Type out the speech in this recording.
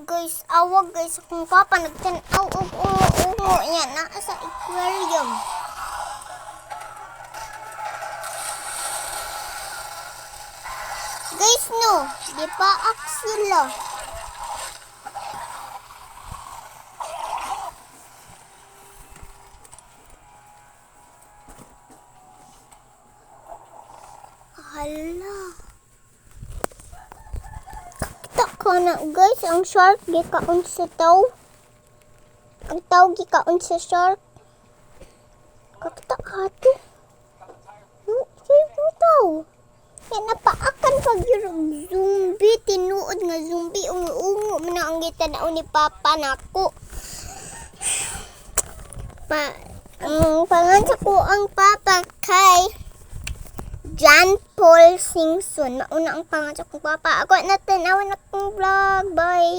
Guys, awag guys akong papa nagtanaw og ungo-ungo niya na sa aquarium. Guys, no, di pa sila. Hala. Kita ka na guys, ang shark gikaon sa taw. Ang taw gikaon sa shark. Kakita ka ito. Sige taw. Yan napaakan pag yung zombie, tinuod nga zombie, ungo-ungo man ang gitanaw ni Papa nako. Ang pangansa ko ang Papa kay John Paul Singson. Mauna ang pangansa kong Papa. Ako na tanawan akong vlog. Bye.